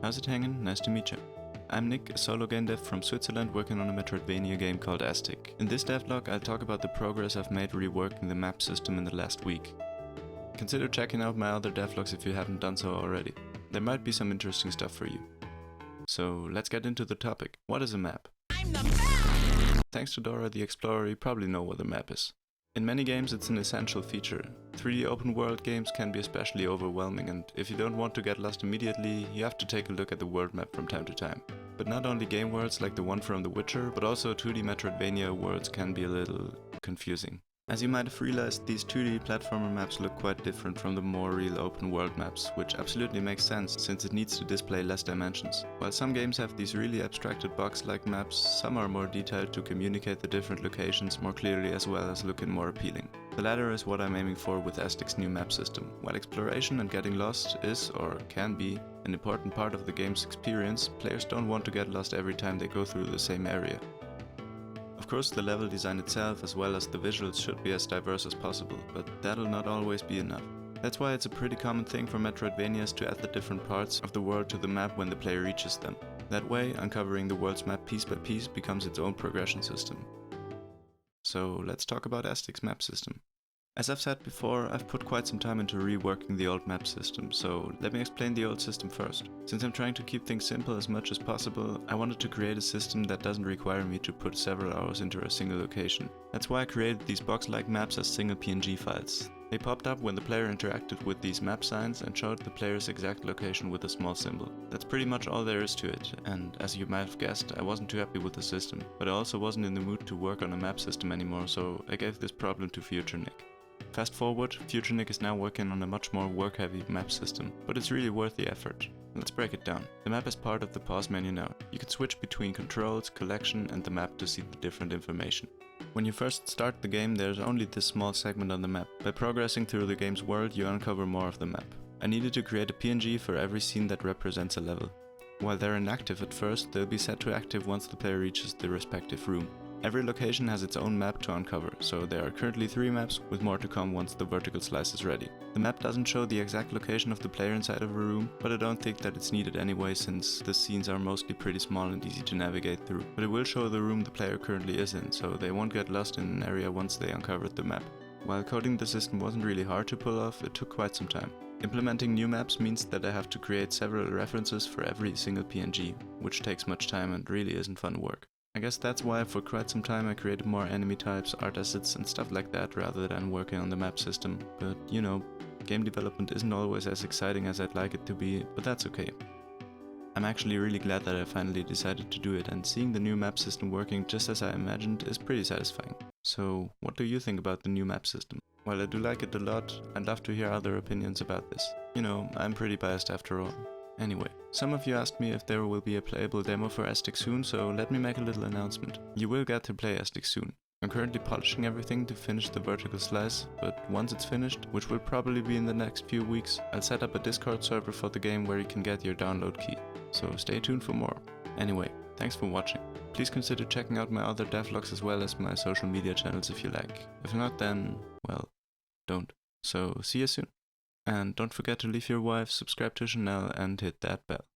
How's it hanging? Nice to meet you. I'm Nick, a solo game dev from Switzerland working on a Metroidvania game called Aestik. In this devlog I'll talk about the progress I've made reworking the map system in the last week. Consider checking out my other devlogs if you haven't done so already. There might be some interesting stuff for you. So let's get into the topic. What is a map? Thanks to Dora the Explorer, you probably know what a map is. In many games it's an essential feature. 3D open world games can be especially overwhelming, and if you don't want to get lost immediately, you have to take a look at the world map from time to time. But not only game worlds like the one from The Witcher, but also 2D Metroidvania worlds can be a little confusing. As you might have realized, these 2D platformer maps look quite different from the more real open world maps, which absolutely makes sense since it needs to display less dimensions. While some games have these really abstracted box-like maps, some are more detailed to communicate the different locations more clearly as well as looking more appealing. The latter is what I'm aiming for with Aestik's new map system. While exploration and getting lost is, or can be, an important part of the game's experience, players don't want to get lost every time they go through the same area. Of course, the level design itself as well as the visuals should be as diverse as possible, but that'll not always be enough. That's why it's a pretty common thing for Metroidvanias to add the different parts of the world to the map when the player reaches them. That way, uncovering the world's map piece by piece becomes its own progression system. So let's talk about Aestik's map system. As I've said before, I've put quite some time into reworking the old map system, so let me explain the old system first. Since I'm trying to keep things simple as much as possible, I wanted to create a system that doesn't require me to put several hours into a single location. That's why I created these box-like maps as single PNG files. They popped up when the player interacted with these map signs and showed the player's exact location with a small symbol. That's pretty much all there is to it, and as you might have guessed, I wasn't too happy with the system, but I also wasn't in the mood to work on a map system anymore, so I gave this problem to future Nick. Fast forward, future Nick is now working on a much more work-heavy map system, but it's really worth the effort. Let's break it down. The map is part of the pause menu now. You can switch between controls, collection and the map to see the different information. When you first start the game, there's only this small segment on the map. By progressing through the game's world, you uncover more of the map. I needed to create a PNG for every scene that represents a level. While they're inactive at first, they'll be set to active once the player reaches the respective room. Every location has its own map to uncover, so there are currently 3 maps, with more to come once the vertical slice is ready. The map doesn't show the exact location of the player inside of a room, but I don't think that it's needed anyway since the scenes are mostly pretty small and easy to navigate through. But it will show the room the player currently is in, so they won't get lost in an area once they uncovered the map. While coding the system wasn't really hard to pull off, it took quite some time. Implementing new maps means that I have to create several references for every single PNG, which takes much time and really isn't fun work. I guess that's why for quite some time I created more enemy types, art assets and stuff like that rather than working on the map system. But you know, game development isn't always as exciting as I'd like it to be, but that's okay. I'm actually really glad that I finally decided to do it, and seeing the new map system working just as I imagined is pretty satisfying. So what do you think about the new map system? While I do like it a lot, I'd love to hear other opinions about this. You know, I'm pretty biased after all. Anyway, some of you asked me if there will be a playable demo for Aestik soon, so let me make a little announcement. You will get to play Aestik soon. I'm currently polishing everything to finish the vertical slice, but once it's finished, which will probably be in the next few weeks, I'll set up a Discord server for the game where you can get your download key. So stay tuned for more. Anyway, thanks for watching. Please consider checking out my other devlogs as well as my social media channels if you like. If not, then, well, don't. So see you soon. And don't forget to leave your wife, subscribe to the channel and hit that bell.